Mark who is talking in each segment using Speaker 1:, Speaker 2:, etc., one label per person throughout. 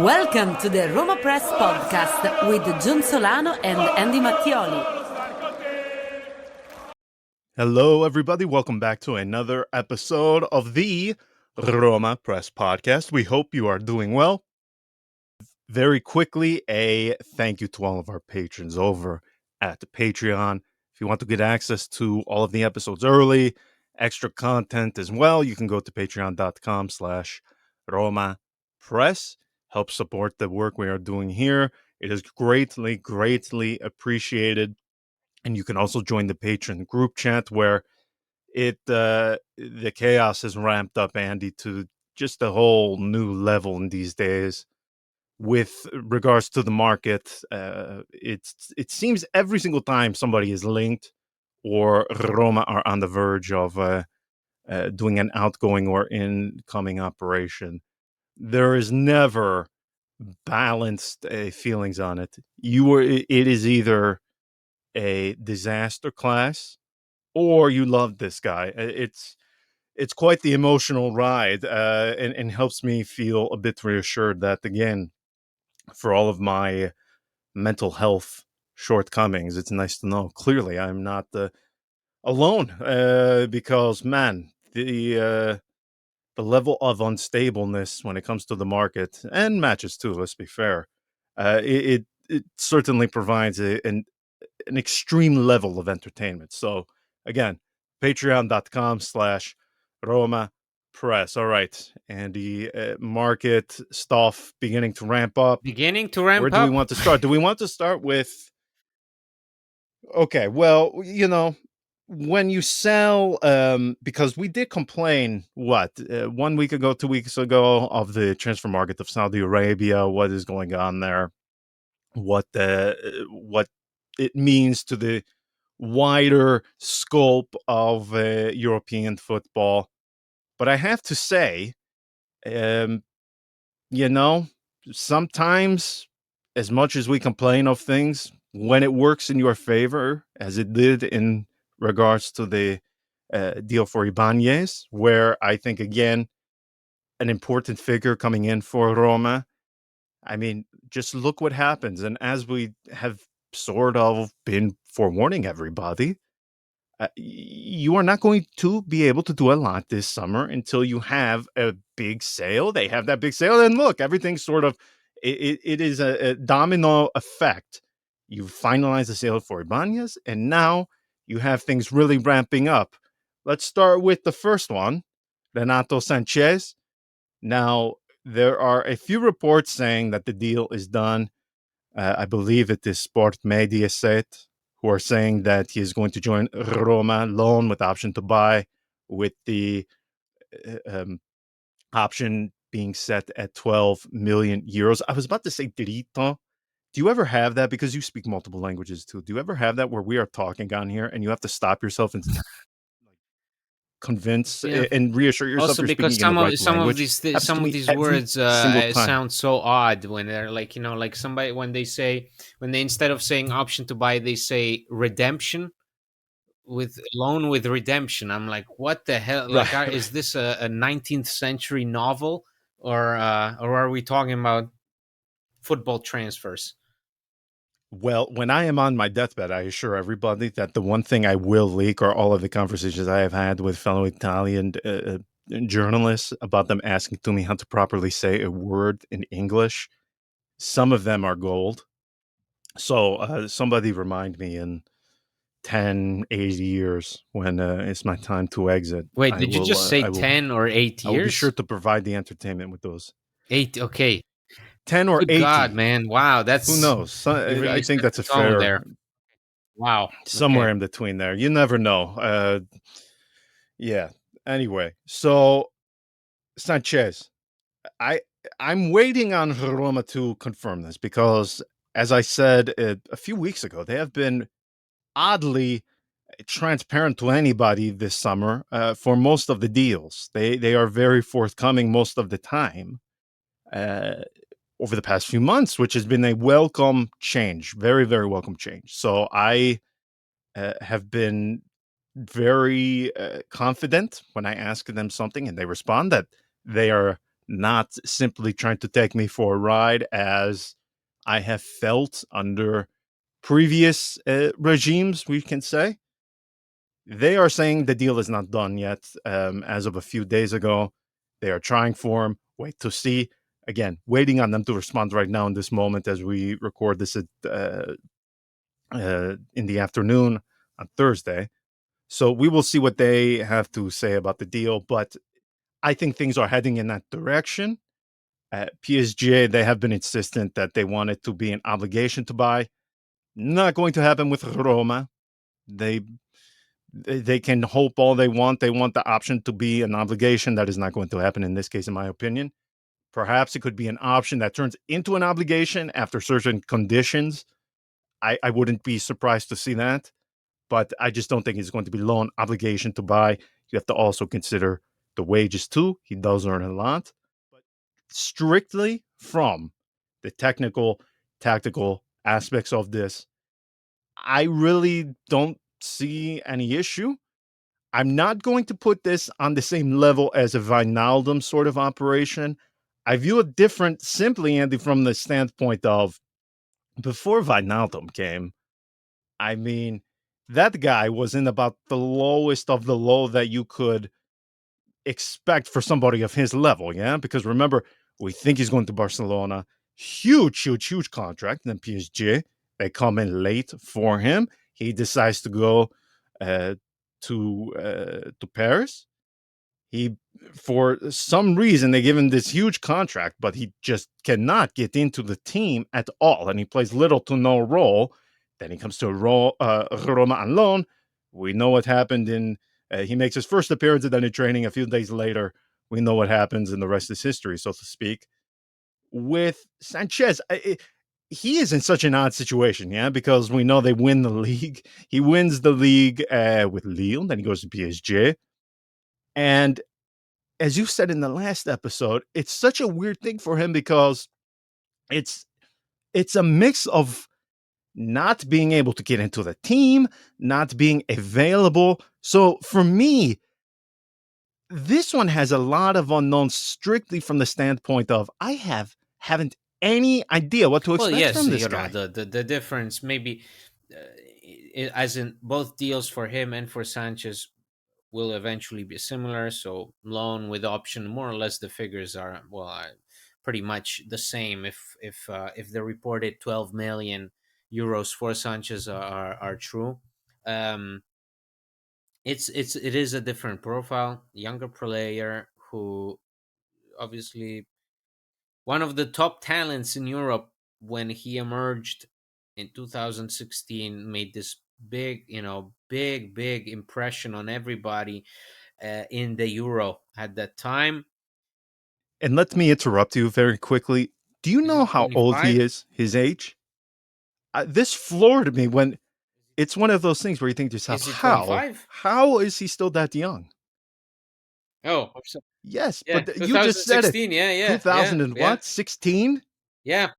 Speaker 1: Welcome to the RomaPress podcast with John Solano and Andy Mattioli.
Speaker 2: Hello, everybody. Welcome back to another episode of the RomaPress podcast. We hope you are doing well. Very quickly, a thank you to all of our patrons over at the Patreon. If you want to get access to all of the episodes early, extra content as well, you can go to patreon.com/RomaPress. Help support the work we are doing here. It is greatly appreciated. And you can also join the patron group chat where the chaos has ramped up, Andy, to just a whole new level in these days. With regards to the market, it seems every single time somebody is linked or Roma are on the verge of doing an outgoing or incoming operation, there is never balanced feelings on it. It is either a disaster class or you love this guy. It's quite the emotional ride, and helps me feel a bit reassured that, again, for all of my mental health shortcomings, it's nice to know clearly I'm not alone, because, man, the level of unstableness when it comes to the market and matches too, let's be fair, it certainly provides an extreme level of entertainment. So again, patreon.com/RomaPress. All right. And the market stuff beginning to ramp up. Where do we want to start? Do we want to start with, okay, well, when you sell, because we did complain, 1 week ago, 2 weeks ago, of the transfer market of Saudi Arabia, what is going on there, what it means to the wider scope of European football. But I have to say, um, sometimes, as much as we complain of things, when it works in your favor, as it did in regards to the deal for Ibanez, where I think, again, an important figure coming in for Roma. I mean, just look what happens. And as we have sort of been forewarning everybody, you are not going to be able to do a lot this summer until you have a big sale. They have that big sale, and look, everything's sort of, it is a domino effect. You finalize the sale for Ibanez, and now you have things really ramping up. Let's start with the first one, Renato Sanches. Now, there are a few reports saying that the deal is done. I believe it is Sport Mediaset who are saying that he is going to join Roma, loan with option to buy, with the option being set at 12 million euros. I was about to say diritto. Do you ever have that? Because you speak multiple languages too. Do you ever have that where we are talking on here and you have to stop yourself and convince and reassure yourself
Speaker 3: also
Speaker 2: you're
Speaker 3: because
Speaker 2: speaking in the right
Speaker 3: some
Speaker 2: language?
Speaker 3: of these words sound so odd when they're like somebody when they instead of saying option to buy, they say redemption with loan with redemption. I'm like, what the hell? Like,
Speaker 2: Right.
Speaker 3: is this a 19th century novel, or are we talking about football transfers?
Speaker 2: Well, when I am on my deathbed, I assure everybody that the one thing I will leak are all of the conversations I have had with fellow Italian journalists about them asking to me how to properly say a word in English. Some of them are gold. So somebody remind me in 10, 80 years when it's my time to exit.
Speaker 3: Wait, did you just say 10 or 8 years?
Speaker 2: I will be sure to provide the entertainment with those.
Speaker 3: 8, okay.
Speaker 2: 10 or
Speaker 3: Good
Speaker 2: 80.
Speaker 3: God, man. Wow, that's...
Speaker 2: Who knows?
Speaker 3: really
Speaker 2: I think that's a
Speaker 3: tone
Speaker 2: fair...
Speaker 3: there. Wow.
Speaker 2: Somewhere
Speaker 3: Okay.
Speaker 2: in between there. You never know. Yeah. Anyway, so Sanchez, I'm waiting on Roma to confirm this because, as I said a few weeks ago, they have been oddly transparent to anybody this summer for most of the deals. They are very forthcoming most of the time over the past few months, which has been a welcome change, very, very welcome change. So I have been very confident when I ask them something and they respond that they are not simply trying to take me for a ride as I have felt under previous regimes, we can say. They are saying the deal is not done yet. As of a few days ago, they are trying for him. Wait to see. Again, waiting on them to respond right now in this moment as we record this in the afternoon on Thursday. So we will see what they have to say about the deal. But I think things are heading in that direction. PSG, they have been insistent that they want it to be an obligation to buy. Not going to happen with Roma. They they can hope all they want. They want the option to be an obligation. That is not going to happen in this case, in my opinion. Perhaps it could be an option that turns into an obligation after certain conditions. I wouldn't be surprised to see that, but I just don't think it's going to be loan obligation to buy. You have to also consider the wages too. He does earn a lot. But strictly from the technical, tactical aspects of this, I really don't see any issue. I'm not going to put this on the same level as a Wijnaldum sort of operation. I view it different simply, Andy, from the standpoint of before Wijnaldum came, I mean, that guy was in about the lowest of the low that you could expect for somebody of his level, yeah? Because remember, we think he's going to Barcelona. Huge, huge, huge contract. And then PSG, they come in late for him. He decides to go uh, to Paris. He, for some reason, they give him this huge contract, but he just cannot get into the team at all, and he plays little to no role. Then he comes to Roma on loan. We know what happened in. He makes his first appearance and then in training. A few days later, we know what happens, and the rest is history, so to speak. With Sanchez, he is in such an odd situation, yeah, because we know they win the league. He wins the league with Lille, then he goes to PSG, and as you said in the last episode, it's such a weird thing for him because it's it's a mix of not being able to get into the team, not being available. So for me, this one has a lot of unknowns strictly from the standpoint of haven't any idea what to
Speaker 3: Well,
Speaker 2: expect
Speaker 3: yes,
Speaker 2: from this guy.
Speaker 3: the difference maybe, as in both deals for him and for Sanchez will eventually be similar. So loan with option, more or less, the figures are pretty much the same. If the reported 12 million euros for Sanchez are true, um, it is a different profile, younger player who obviously one of the top talents in Europe when he emerged in 2016, made this big, big impression on everybody in the Euro at that time.
Speaker 2: And let me interrupt you very quickly. Do you
Speaker 3: Is
Speaker 2: know
Speaker 3: he
Speaker 2: how old he
Speaker 3: 25?
Speaker 2: is? His age? This floored me when it's one of those things where you think to yourself,
Speaker 3: Is he
Speaker 2: how?
Speaker 3: 25?
Speaker 2: How is he still that young?
Speaker 3: Oh, I'm so-
Speaker 2: Yes,
Speaker 3: yeah,
Speaker 2: but you just said it.
Speaker 3: 2016. Yeah, yeah,
Speaker 2: 2000
Speaker 3: yeah,
Speaker 2: and
Speaker 3: yeah,
Speaker 2: what? 16?
Speaker 3: yeah,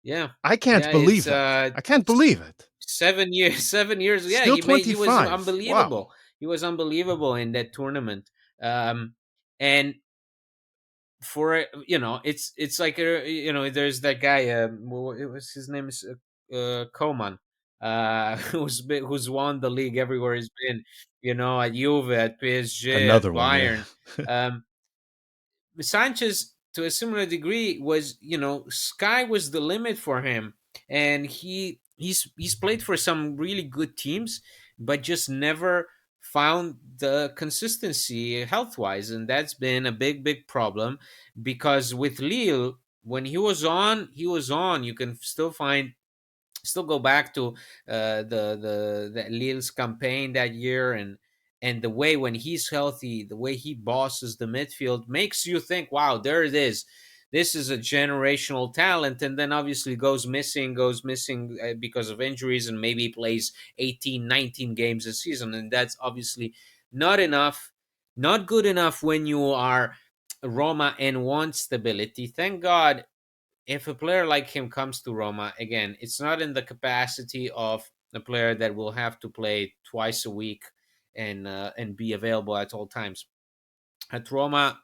Speaker 3: yeah,
Speaker 2: I can't
Speaker 3: yeah.
Speaker 2: believe
Speaker 3: It's
Speaker 2: it. I can't believe it.
Speaker 3: 7 years. 7 years. Yeah,
Speaker 2: Still
Speaker 3: he was
Speaker 2: 25. Wow.
Speaker 3: unbelievable. He was unbelievable in that tournament. And for it's like there's that guy, it was his name is Koman, who's won the league everywhere he's been, at Juve, at PSG,
Speaker 2: Another
Speaker 3: at
Speaker 2: one, yeah.
Speaker 3: Bayern. um Sanchez, to a similar degree, was, sky was the limit for him, and he's played for some really good teams, but just never found the consistency health wise, and that's been a big problem. Because with Lille, when he was on, he was on. You can still go back to the Lille's campaign that year, and the way when he's healthy, the way he bosses the midfield makes you think, wow, there it is. This is a generational talent, and then obviously goes missing because of injuries, and maybe plays 18, 19 games a season, and that's obviously not enough, not good enough when you are Roma and want stability. Thank God if a player like him comes to Roma, again, it's not in the capacity of a player that will have to play twice a week and be available at all times. At Roma,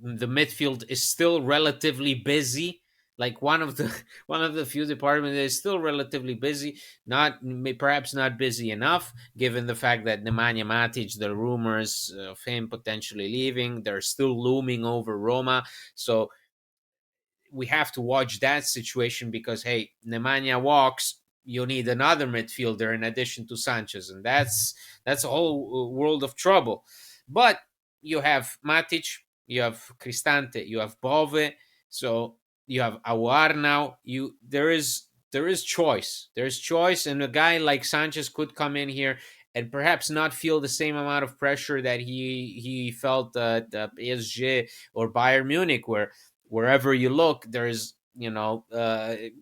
Speaker 3: the midfield is still relatively busy. Like one of the one of the few departments that is still relatively busy. Not perhaps not busy enough, given the fact that Nemanja Matic, the rumors of him potentially leaving, they're still looming over Roma. So we have to watch that situation because hey, Nemanja walks, you need another midfielder in addition to Sanchez, and that's a whole world of trouble. But you have Matic, you have Cristante, you have Bove, so you have Aouar now. There is choice. There's choice, and a guy like Sanchez could come in here and perhaps not feel the same amount of pressure that he felt at PSG or Bayern Munich, where wherever you look, there's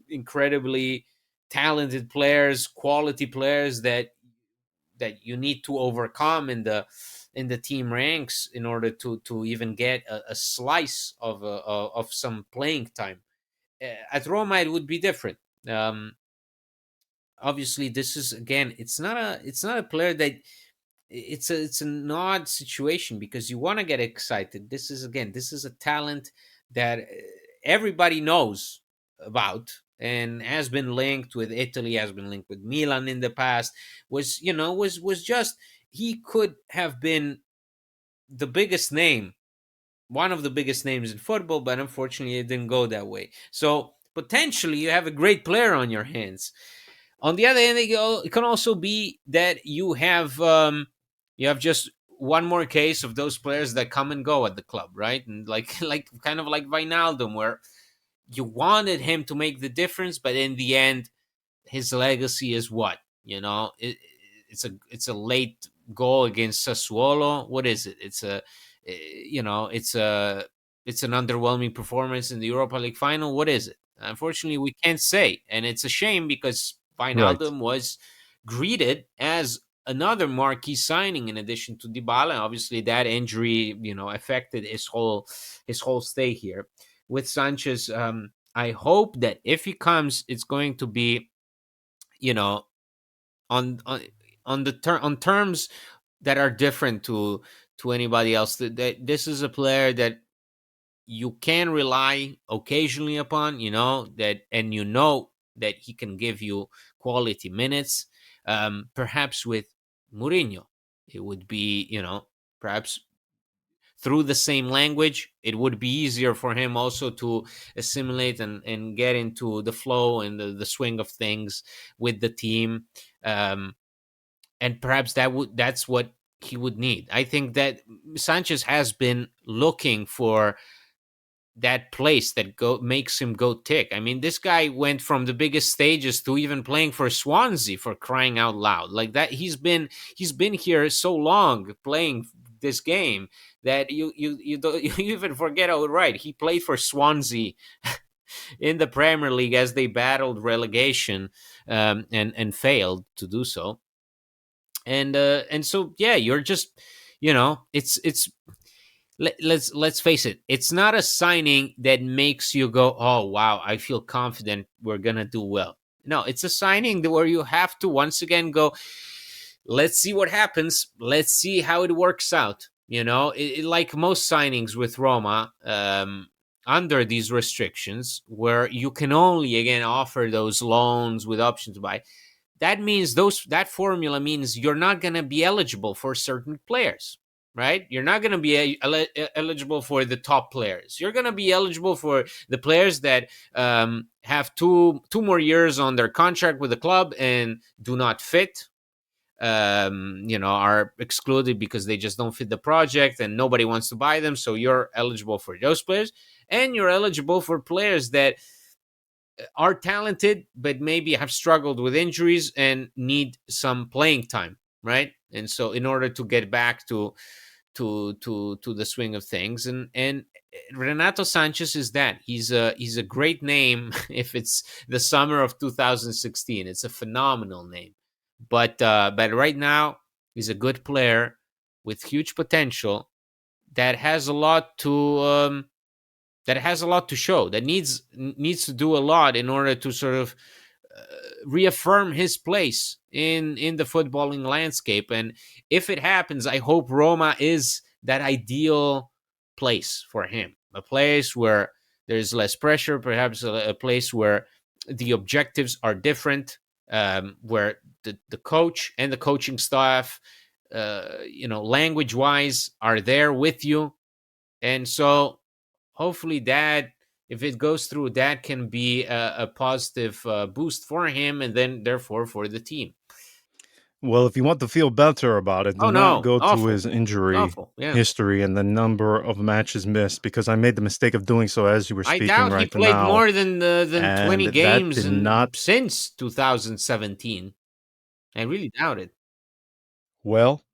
Speaker 3: incredibly talented players, quality players that you need to overcome in the team ranks in order to even get a slice of some playing time. At Roma, it would be different. Obviously, this is again, it's not a player that it's an odd situation because you want to get excited. This is a talent that everybody knows about and has been linked with Italy, has been linked with Milan in the past. Was just he could have been the biggest name, one of the biggest names in football, but unfortunately it didn't go that way. So potentially you have a great player on your hands. On the other hand, it can also be that you have just one more case of those players that come and go at the club, right? And like kind of like Wijnaldum, where you wanted him to make the difference, but in the end, his legacy is what? It's a late goal against Sassuolo. What is it? It's an underwhelming performance in the Europa League final. What is it? Unfortunately, we can't say, and it's a shame because
Speaker 2: Right.
Speaker 3: Wijnaldum was greeted as another marquee signing in addition to Dybala. Obviously, that injury, affected his whole stay here. With Sanchez, I hope that if he comes, it's going to be, you know, on terms that are different to anybody else. That this is a player that you can rely occasionally upon, that he can give you quality minutes. Perhaps with Mourinho, it would be, perhaps through the same language, it would be easier for him also to assimilate and get into the flow and the swing of things with the team. Um, and perhaps that's what he would need. I think that Sanchez has been looking for that place that makes him go tick. I mean, this guy went from the biggest stages to even playing for Swansea, for crying out loud. Like that, he's been here so long playing this game that you don't you even forget. Oh, right, he played for Swansea in the Premier League as they battled relegation, and failed to do so. And so yeah, you're just, it's let's face it, it's not a signing that makes you go, oh wow, I feel confident we're gonna do well. No, it's a signing where you have to once again go, let's see what happens, let's see how it works out. Like most signings with Roma, under these restrictions where you can only again offer those loans with option to buy, that formula means you're not going to be eligible for certain players, right? You're not going to be eligible for the top players. You're going to be eligible for the players that have two more years on their contract with the club and do not fit. Are excluded because they just don't fit the project and nobody wants to buy them. So you're eligible for those players, and you're eligible for players that are talented but maybe have struggled with injuries and need some playing time, right? And so in order to get back to the swing of things, and Renato Sanches is that. He's a great name if it's the summer of 2016. It's a phenomenal name. But right now he's a good player with huge potential that has a lot to show, that needs to do a lot in order to sort of reaffirm his place in the footballing landscape. And if it happens, I hope Roma is that ideal place for him, a place where there's less pressure, perhaps a place where the objectives are different, where the coach and the coaching staff, language wise, are there with you. And so hopefully that, if it goes through, that can be a positive boost for him, and then therefore for the team.
Speaker 2: Well, if you want to feel better about it,
Speaker 3: Oh
Speaker 2: do not
Speaker 3: no,
Speaker 2: go to
Speaker 3: awful,
Speaker 2: his injury
Speaker 3: awful. Yeah,
Speaker 2: history and the number of matches missed, because I made the mistake of doing so as you were
Speaker 3: I
Speaker 2: speaking
Speaker 3: doubt he
Speaker 2: right
Speaker 3: played
Speaker 2: now,
Speaker 3: more than
Speaker 2: and
Speaker 3: 20
Speaker 2: that
Speaker 3: games
Speaker 2: did not.
Speaker 3: since 2017. I really doubt it.
Speaker 2: Well,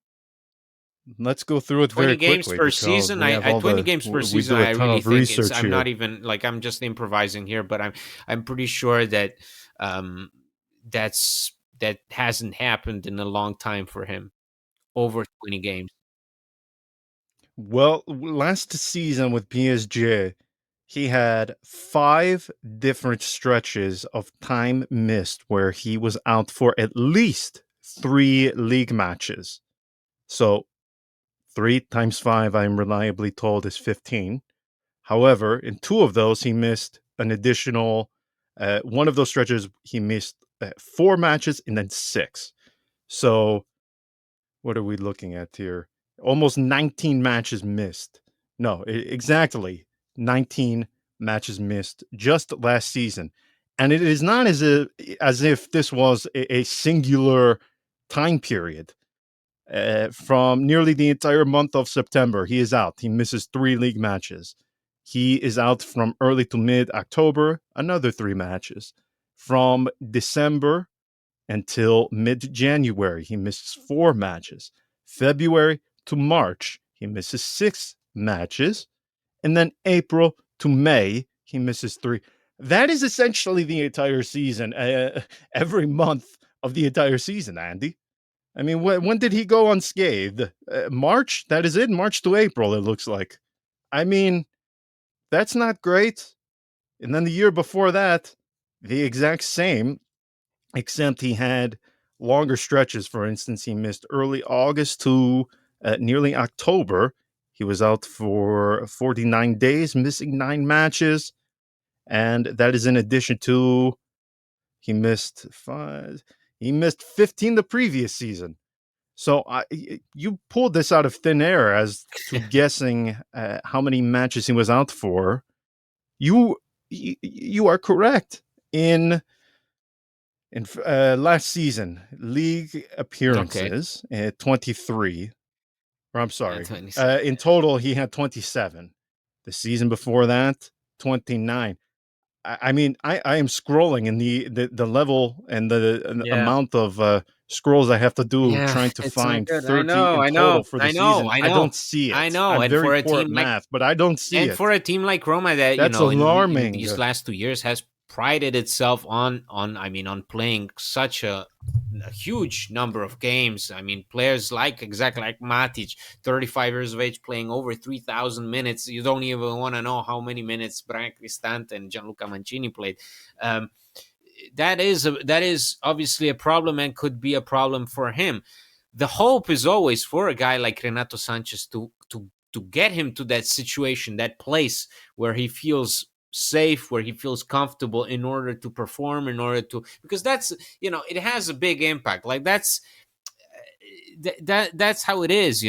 Speaker 2: let's go through it
Speaker 3: 20
Speaker 2: very
Speaker 3: games
Speaker 2: quickly
Speaker 3: per
Speaker 2: because
Speaker 3: season.
Speaker 2: we have
Speaker 3: I
Speaker 2: all
Speaker 3: 20
Speaker 2: the
Speaker 3: games per
Speaker 2: we
Speaker 3: season.
Speaker 2: do a
Speaker 3: I
Speaker 2: ton
Speaker 3: really
Speaker 2: of
Speaker 3: think it's.
Speaker 2: research
Speaker 3: I'm
Speaker 2: here.
Speaker 3: not even like, I'm just improvising here, but I'm pretty sure that um that hasn't happened in a long time for him. Over 20 games.
Speaker 2: Well, last season with PSG, he had 5 different stretches of time missed where he was out for at least 3 league matches. So 3 times 5, I'm reliably told, is 15. However, in 2 of those, he missed an additional, one of those stretches, he missed 4 matches and then 6. So what are we looking at here? Almost 19 matches missed. No, exactly 19 matches missed just last season. And it is not as if this was a singular time period. From nearly the entire month of September, he is out. He misses 3 league matches. He is out from early to mid October, another 3 matches. From December until mid January, he misses 4 matches. February to March, he misses 6 matches. And then April to May, he misses 3. That is essentially the entire season, every month of the entire season, Andy. I mean, when did he go unscathed? March? That is it? March to April, it looks like. I mean, that's not great. And then the year before that, the exact same, except he had longer stretches. For instance, he missed early August to nearly October. He was out for 49 days, missing 9 matches. And that is in addition to he missed 5. He missed 15 the previous season. So you pulled this out of thin air as to guessing how many matches he was out for. You you are correct. In last season, league
Speaker 3: Okay.
Speaker 2: appearances, 23. Or I'm sorry,
Speaker 3: 27.
Speaker 2: in total he had 27. The season before that, 29. I mean, I am scrolling, and the level and the
Speaker 3: Yeah.
Speaker 2: amount of scrolls I have to do
Speaker 3: Yeah,
Speaker 2: trying to
Speaker 3: it's not
Speaker 2: find
Speaker 3: good. I
Speaker 2: 30
Speaker 3: know,
Speaker 2: in
Speaker 3: I know,
Speaker 2: total for the
Speaker 3: I know,
Speaker 2: season.
Speaker 3: I
Speaker 2: I
Speaker 3: know,
Speaker 2: don't see
Speaker 3: I
Speaker 2: it.
Speaker 3: know.
Speaker 2: I'm
Speaker 3: And
Speaker 2: very
Speaker 3: for a
Speaker 2: poor
Speaker 3: team
Speaker 2: at
Speaker 3: like
Speaker 2: math, but I don't see
Speaker 3: and
Speaker 2: it.
Speaker 3: for a team like Roma that,
Speaker 2: That's
Speaker 3: in
Speaker 2: alarming.
Speaker 3: these last 2 years has prided itself on playing such a huge number of games. I mean, players like, exactly like Matic, 35 years of age, playing over 3,000 minutes. You don't even want to know how many minutes Brian Cristante and Gianluca Mancini played. Um, that is obviously a problem and could be a problem for him. The hope is always for a guy like Renato Sanches to get him to that situation, that place where he feels safe, where he feels comfortable, in order to perform, in order to, because that's, it has a big impact. Like that's how it is,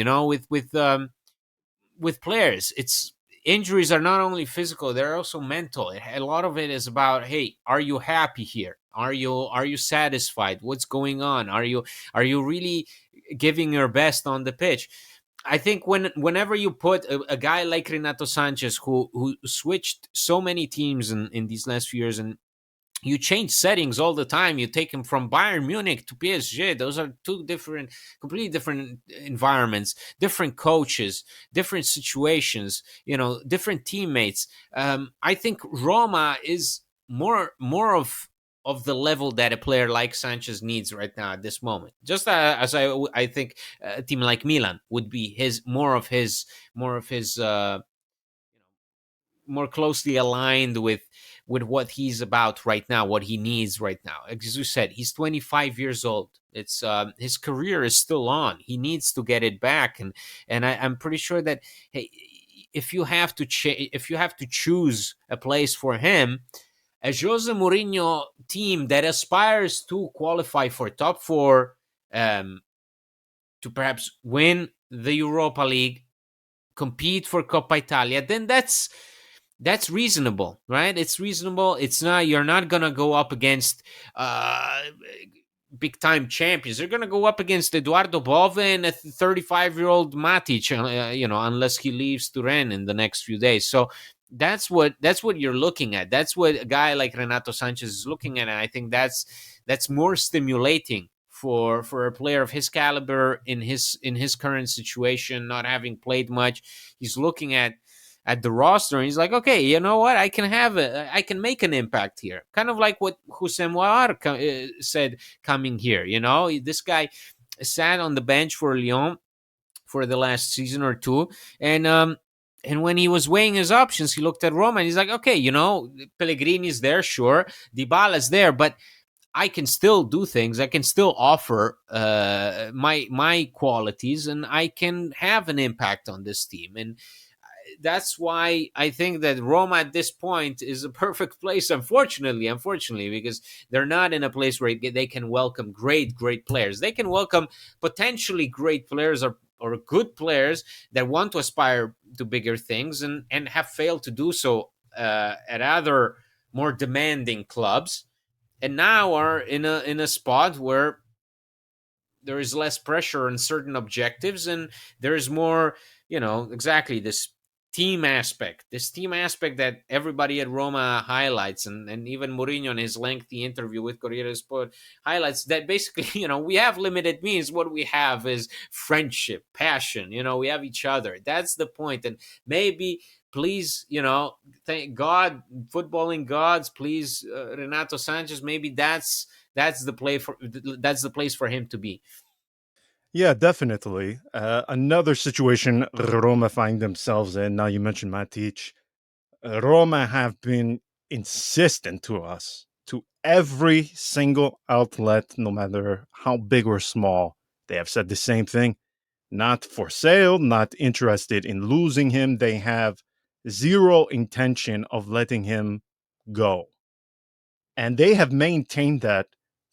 Speaker 3: with players. It's Injuries are not only physical, they're also mental. A lot of it is about, hey, are you happy here? Are you satisfied? What's going on? Are you really giving your best on the pitch? I think whenever you put a guy like Renato Sanches, who switched so many teams in these last few years, and you change settings all the time. You take him from Bayern Munich to PSG. Those are two completely different environments, different coaches, different situations, different teammates. I think Roma is more of the level that a player like Sanchez needs right now at this moment. Just as I think a team like Milan would be more closely aligned with what he's about right now, what he needs right now. As you said, he's 25 years old. It's his career is still on. He needs to get it back, and I'm pretty sure that, hey, if you have to choose a place for him, a Jose Mourinho team that aspires to qualify for top four, to perhaps win the Europa League, compete for Coppa Italia, then that's reasonable, right? It's reasonable. It's not, you're not gonna go up against big time champions. They're gonna go up against Eduardo Bove and a 35-year-old Matic, unless he leaves Turin in the next few days. So that's what you're looking at. That's what a guy like Renato Sanches is looking at, and I think that's more stimulating for a player of his caliber in his current situation, not having played much. He's looking at the roster and he's like, okay, you know what? I can make an impact here. Kind of like what Houssem Ouar said coming here. This guy sat on the bench for Lyon for the last season or two, and when he was weighing his options, he looked at Roma and he's like, okay, Pellegrini's there, sure, Dybala's there, but I can still do things. I can still offer my qualities, and I can have an impact on this team. And that's why I think that Roma at this point is a perfect place, unfortunately, because they're not in a place where they can welcome great players. They can welcome potentially great players or good players that want to aspire to bigger things and have failed to do so at other more demanding clubs, and now are in a spot where there is less pressure on certain objectives, and there is more, exactly this team aspect that everybody at Roma highlights, and even Mourinho in his lengthy interview with Corriere Sport highlights that basically, we have limited means. What we have is friendship, passion, we have each other. That's the point. And maybe, please, thank God, footballing gods, please, Renato Sanches, maybe that's the place for him to be.
Speaker 2: Yeah, definitely. Another situation Roma find themselves in. Now you mentioned Matic. Roma have been insistent to us, to every single outlet, no matter how big or small. They have said the same thing. Not for sale, not interested in losing him. They have zero intention of letting him go. And they have maintained that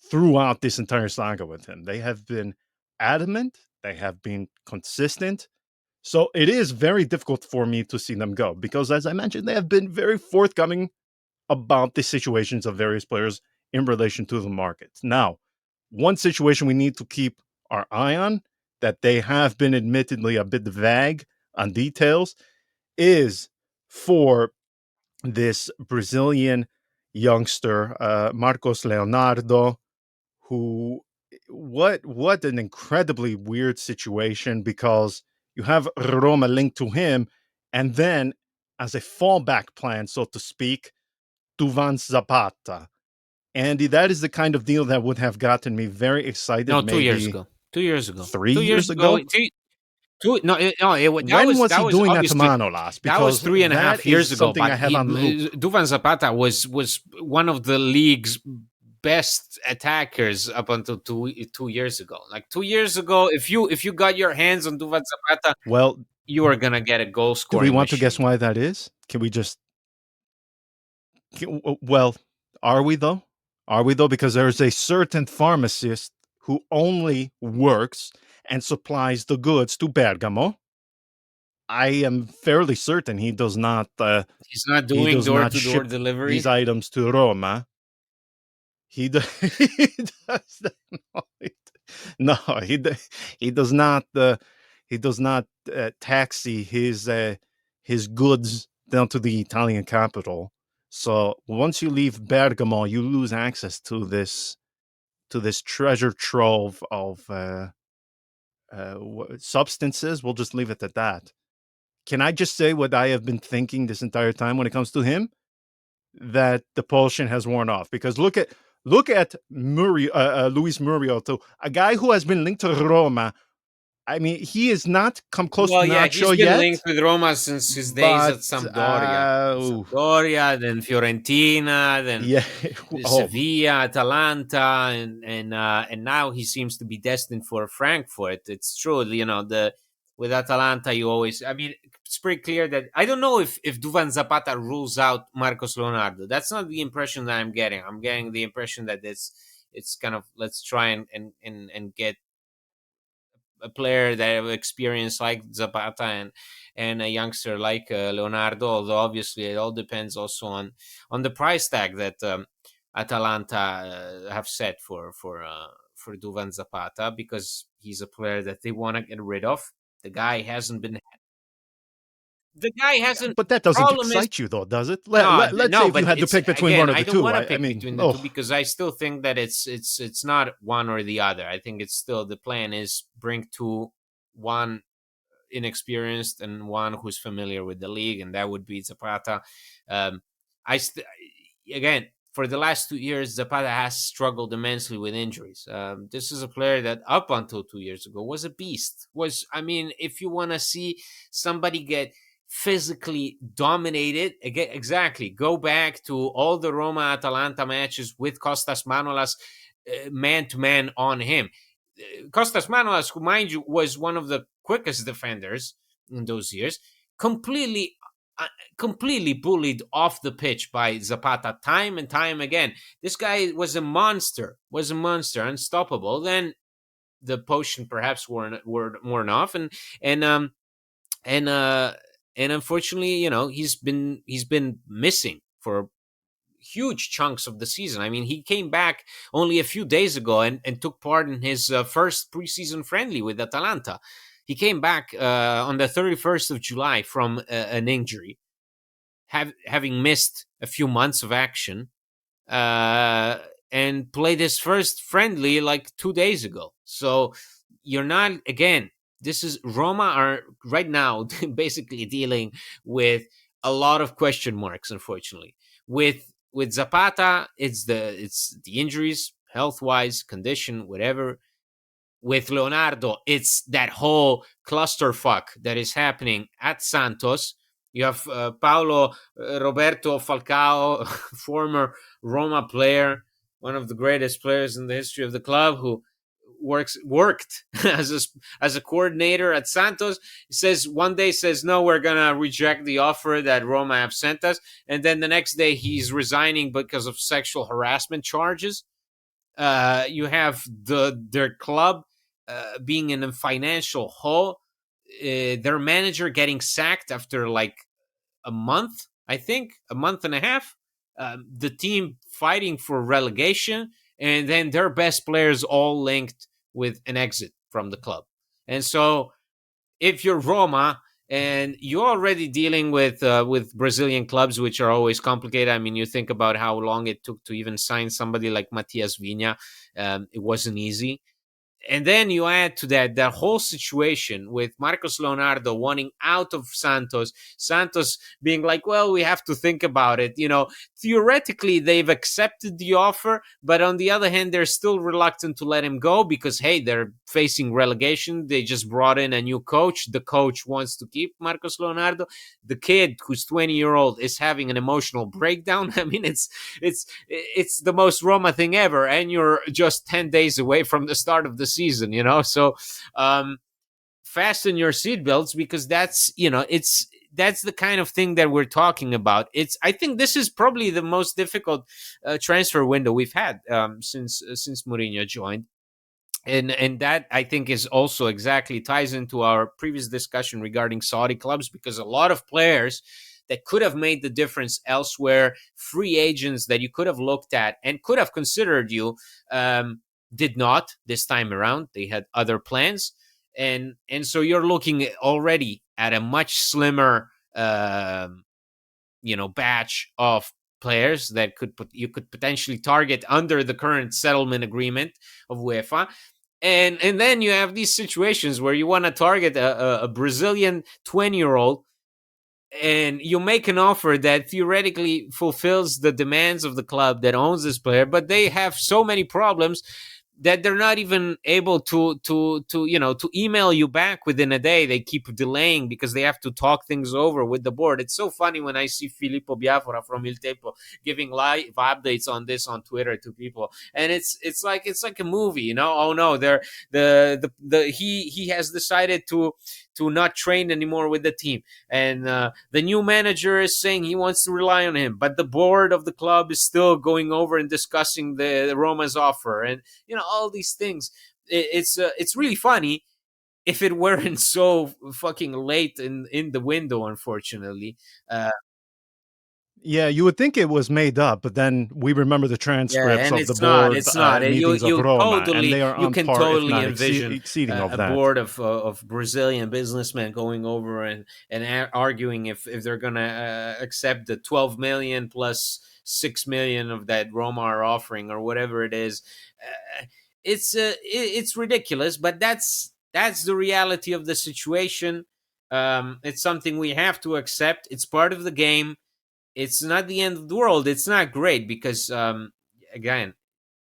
Speaker 2: throughout this entire saga with him. They have been adamant, they have been consistent. So it is very difficult for me to see them go because, as I mentioned, they have been very forthcoming about the situations of various players in relation to the market. Now, one situation we need to keep our eye on, that they have been admittedly a bit vague on details, is for this Brazilian youngster, Marcos Leonardo, who what an incredibly weird situation, because you have Roma linked to him, and then as a fallback plan, so to speak, Duvan Zapata. Andy, that is the kind of deal that would have gotten me very excited.
Speaker 3: No,
Speaker 2: maybe
Speaker 3: 2 years ago. 2 years ago.
Speaker 2: 3
Speaker 3: 2
Speaker 2: years ago. When was he doing that to Manolas?
Speaker 3: That was 3.5 years ago.
Speaker 2: Something I have on loop.
Speaker 3: Duvan Zapata was one of the league's best attackers up until 2 years ago. Like 2 years ago, if you got your hands on Duvan Zapata,
Speaker 2: well,
Speaker 3: you are gonna get a goal scoring.
Speaker 2: Do we want
Speaker 3: machine.
Speaker 2: to guess why that is? Can we just? Well, are we though? Are we though? Because there is a certain pharmacist who only works and supplies the goods to Bergamo. I am fairly certain he does not.
Speaker 3: He's not doing door-to-door delivery.
Speaker 2: These items to Roma. He does. No, he does not. He does not taxi his goods down to the Italian capital. So once you leave Bergamo, you lose access to this treasure trove of substances. We'll just leave it at that. Can I just say what I have been thinking this entire time when it comes to him? That the pollution has worn off. Because look at Luis Muriel, a guy who has been linked to Roma. I mean, he has not come close to Nacho yet.
Speaker 3: He's been linked with Roma since his days at Sampdoria. Sampdoria, then Fiorentina, then Sevilla, Atalanta, and now he seems to be destined for Frankfurt. It's true, with Atalanta, you always. I mean, it's pretty clear that I don't know if Duvan Zapata rules out Marcos Leonardo. That's not the impression that I'm getting. I'm getting the impression that it's kind of, let's try and get a player that have experience like Zapata and a youngster like Leonardo. Although obviously it all depends also on the price tag that Atalanta have set for Duvan Zapata, because he's a player that they want to get rid of. The guy hasn't been. The guy hasn't.
Speaker 2: But that doesn't
Speaker 3: Problem is,
Speaker 2: excite you, though, does it?
Speaker 3: no,
Speaker 2: Let's say
Speaker 3: no,
Speaker 2: if you
Speaker 3: but
Speaker 2: had to
Speaker 3: it's,
Speaker 2: pick between
Speaker 3: again,
Speaker 2: one of
Speaker 3: I
Speaker 2: the
Speaker 3: don't
Speaker 2: two.
Speaker 3: want to
Speaker 2: I
Speaker 3: pick
Speaker 2: mean,
Speaker 3: between the two, because I still think that it's not one or the other. I think it's still, the plan is bring two, one inexperienced and one who's familiar with the league, and that would be Zapata. Um, I again, for the last 2 years, Zapata has struggled immensely with injuries. This is a player that up until 2 years ago was a beast. I mean, if you want to see somebody get physically dominated, again, exactly, go back to all the Roma Atalanta matches with Costas Manolas man to man on him. Costas Manolas, who, mind you, was one of the quickest defenders in those years, completely completely bullied off the pitch by Zapata time and time again. This guy was a monster, unstoppable. Then the potion perhaps worn off, and um and uh and unfortunately, he's been missing for huge chunks of the season. I mean, he came back only a few days ago and took part in his first preseason friendly with Atalanta. He came back on the 31st of July from an injury, having missed a few months of action, uh, and played his first friendly like 2 days ago. So you're not, again, this is Roma are right now basically dealing with a lot of question marks, unfortunately. With Zapata, it's the injuries, health wise, condition, whatever. With Leonardo, it's that whole clusterfuck that is happening at Santos. You have Paulo Roberto Falcao, former Roma player, one of the greatest players in the history of the club, who worked as a coordinator at Santos. He says one day, says, no, we're gonna reject the offer that Roma have sent us, and then the next day he's resigning because of sexual harassment charges. You have their club being in a financial hole. Their manager getting sacked after like a month, I think, a month and a half. The team fighting for relegation, and then their best players all linked with an exit from the club. And so, if you're Roma and you're already dealing with Brazilian clubs, which are always complicated. I mean, you think about how long it took to even sign somebody like Matias Vinha. It wasn't easy. And then you add to that whole situation with Marcos Leonardo wanting out of Santos, Santos being like, well, we have to think about it. Theoretically, they've accepted the offer, but on the other hand, they're still reluctant to let him go because, hey, they're facing relegation. They just brought in a new coach. The coach wants to keep Marcos Leonardo. The kid, who's 20-year-old, is having an emotional breakdown. I mean, it's the most Roma thing ever, and you're just 10 days away from the start of the season, so fasten your seatbelts, because that's the kind of thing that we're talking about. I think this is probably the most difficult transfer window we've had since Mourinho joined. And that, I think, is also exactly ties into our previous discussion regarding Saudi clubs, because a lot of players that could have made the difference elsewhere, free agents that you could have looked at and could have considered you, did not this time around. They had other plans. And so you're looking already at a much slimmer, batch of players that you could potentially target under the current settlement agreement of UEFA. And then you have these situations where you want to target a Brazilian 20-year-old, and you make an offer that theoretically fulfills the demands of the club that owns this player, but they have so many problems. that they're not even able to email you back within a day. They keep delaying because they have to talk things over with the board. It's so funny when I see Filippo Biafora from Il Tempo giving live updates on this on Twitter to people, and it's like a movie, Oh no, they're the he has decided to not train anymore with the team, and the new manager is saying he wants to rely on him, but the board of the club is still going over and discussing the Roma's offer, and all these things. It's really funny if it weren't so fucking late in the window, unfortunately.
Speaker 2: Yeah, you would think it was made up, but then we remember the
Speaker 3: Yeah,
Speaker 2: transcripts
Speaker 3: and
Speaker 2: of the
Speaker 3: it's not.
Speaker 2: board
Speaker 3: It's not.
Speaker 2: meetings of Roma, and they are
Speaker 3: You
Speaker 2: on
Speaker 3: can
Speaker 2: par, if
Speaker 3: totally
Speaker 2: not
Speaker 3: envision
Speaker 2: exceeding of
Speaker 3: a
Speaker 2: that.
Speaker 3: board of Brazilian businessmen going over and arguing if they're gonna accept the 12 million plus 6 million of that Roma are offering or whatever it is. It's ridiculous, but that's the reality of the situation. It's something we have to accept. It's part of the game. It's not the end of the world. It's not great because, again,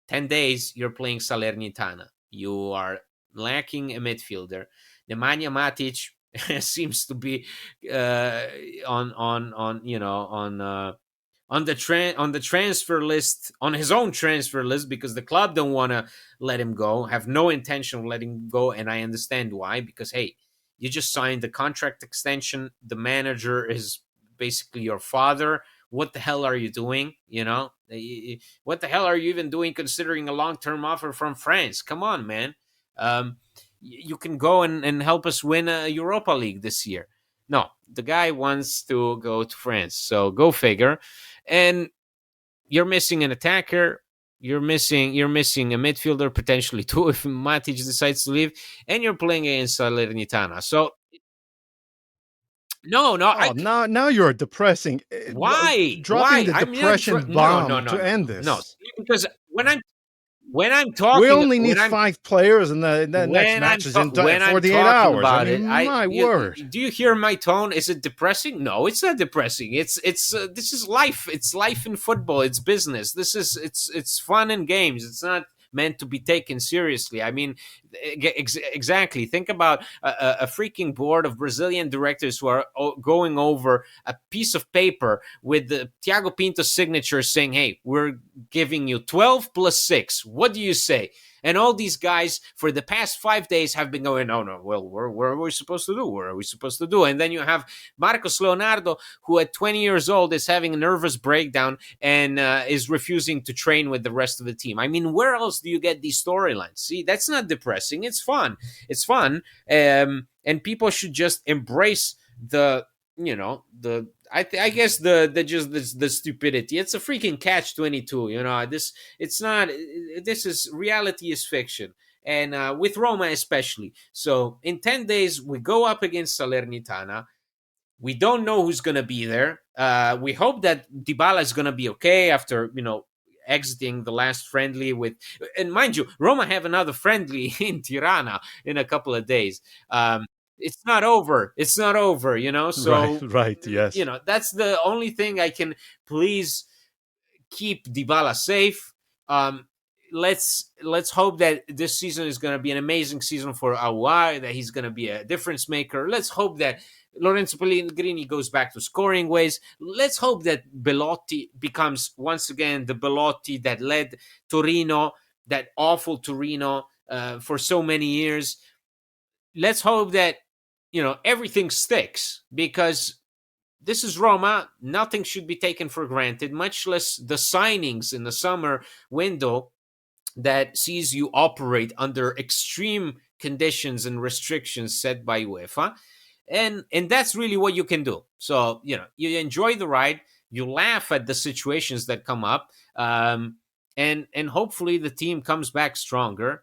Speaker 3: 10 days you're playing Salernitana. You are lacking a midfielder. Nemanja Matic seems to be on the transfer list, on his own transfer list, because the club don't want to let him go, have no intention of letting him go, and I understand why. Because hey, you just signed the contract extension. The manager is basically your father. What the hell are you doing? What the hell are you even doing considering a long-term offer from France? Come on, man. You can go and help us win a Europa League this year. No, the guy wants to go to France. So go figure. And you're missing an attacker. You're missing a midfielder potentially too if Matic decides to leave, and you're playing against Salernitana. So no,
Speaker 2: Oh, now you're depressing.
Speaker 3: why?
Speaker 2: Dropping
Speaker 3: Why?
Speaker 2: the
Speaker 3: I'm not.
Speaker 2: depression
Speaker 3: No, no,
Speaker 2: bomb
Speaker 3: no,
Speaker 2: to
Speaker 3: no,
Speaker 2: end
Speaker 3: no, no.
Speaker 2: this.
Speaker 3: Because when I'm
Speaker 2: We
Speaker 3: talking
Speaker 2: only need 5 players, and the next match is in
Speaker 3: when I'm
Speaker 2: 48
Speaker 3: talking
Speaker 2: hours. I
Speaker 3: about it,
Speaker 2: mean, my word.
Speaker 3: do you hear my tone? Is it depressing? No, it's not depressing. It's this is life. It's life in football. It's business. It's fun and games. It's not meant to be taken seriously. I mean, exactly. Think about a freaking board of Brazilian directors who are going over a piece of paper with the Thiago Pinto's signature saying, hey, we're giving you 12 plus 6. What do you say? And all these guys for the past 5 days have been going, oh no, well, what are we supposed to do? What are we supposed to do? And then you have Marcos Leonardo, who at 20 years old is having a nervous breakdown and is refusing to train with the rest of the team. I mean, where else do you get these storylines? See, that's not depressing. It's fun. It's fun. And people should just embrace the I guess the stupidity. It's a freaking catch-22. It's not. This is reality is fiction, and with Roma especially. So in 10 days we go up against Salernitana. We don't know who's gonna be there. We hope that Dybala is gonna be okay after exiting the last friendly with. And mind you, Roma have another friendly in Tirana in a couple of days. It's not over. It's not over.
Speaker 2: Right,
Speaker 3: So
Speaker 2: right, yes.
Speaker 3: that's the only thing I can please keep Dybala safe. Let's hope that this season is going to be an amazing season for Aouar, that he's going to be a difference maker. Let's hope that Lorenzo Pellegrini goes back to scoring ways. Let's hope that Belotti becomes once again the Belotti that led Torino, that awful Torino, for so many years. Let's hope that everything sticks, because this is Roma. Nothing should be taken for granted, much less the signings in the summer window that sees you operate under extreme conditions and restrictions set by UEFA. And that's really what you can do. So, you enjoy the ride, you laugh at the situations that come up, and hopefully the team comes back stronger,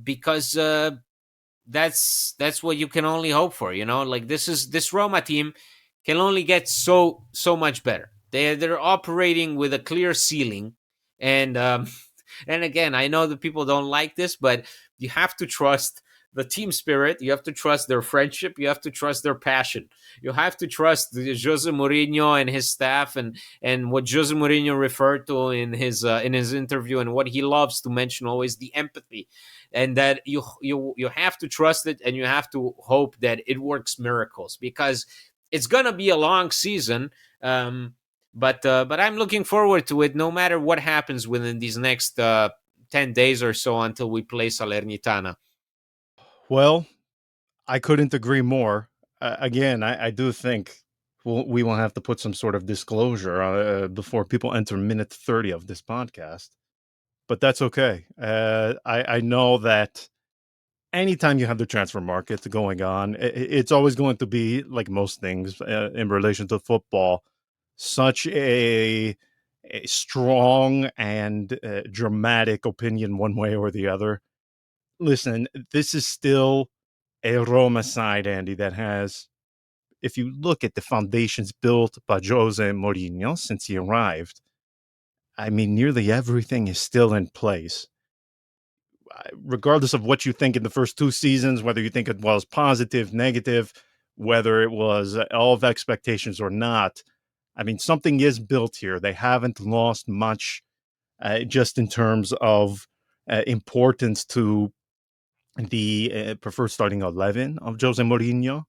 Speaker 3: because that's what you can only hope for. Like this Roma team can only get so much better. They're operating with a clear ceiling, and and again, I know that people don't like this, but you have to trust the team spirit. You have to trust their friendship. You have to trust their passion. You have to trust Jose Mourinho and his staff, and what Jose Mourinho referred to in his interview, and what he loves to mention always, the empathy, and that you have to trust it, and you have to hope that it works miracles, because it's gonna be a long season. But I'm looking forward to it, no matter what happens within these next 10 days or so until we play Salernitana.
Speaker 2: Well, I couldn't agree more. Again, I do think we will have to put some sort of disclosure before people enter minute 30 of this podcast. But that's okay. I know that anytime you have the transfer market going on, it's always going to be, like most things in relation to football, such a strong and dramatic opinion one way or the other. Listen, this is still a Roma side, Andy, that has, if you look at the foundations built by Jose Mourinho since he arrived, I mean, nearly everything is still in place. Regardless of what you think in the first two seasons, whether you think it was positive, negative, whether it was all of expectations or not, I mean, something is built here. They haven't lost much just in terms of importance to the preferred starting 11 of Jose Mourinho.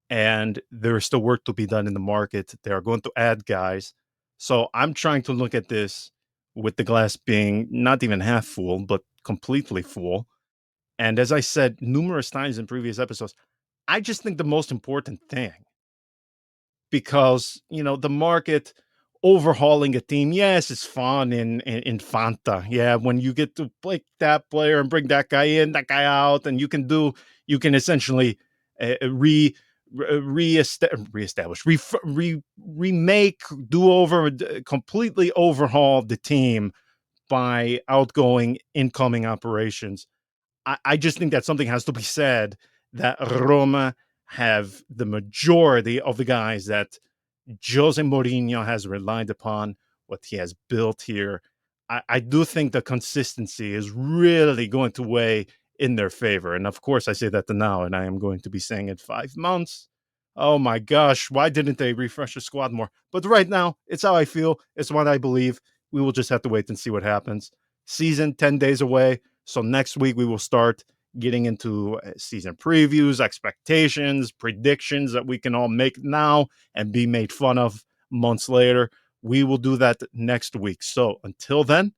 Speaker 2: And there's still work to be done in the market. They are going to add guys. So I'm trying to look at this with the glass being not even half full, but completely full. And as I said numerous times in previous episodes, I just think the most important thing, because, the market overhauling a team, yes, it's fun in Fanta. Yeah, when you get to play that player and bring that guy in, that guy out, and you can essentially reestablish, remake, do over, completely overhaul the team by outgoing, incoming operations. I just think that something has to be said, that Roma have the majority of the guys that Jose Mourinho has relied upon, what he has built here. I do think the consistency is really going to weigh in their favor. And of course, I say that now, and I am going to be saying it 5 months. Oh my gosh, why didn't they refresh the squad more? But right now, it's how I feel. It's what I believe. We will just have to wait and see what happens. Season 10 days away. So next week, we will start getting into season previews, expectations, predictions that we can all make now and be made fun of months later. We will do that next week. So until then,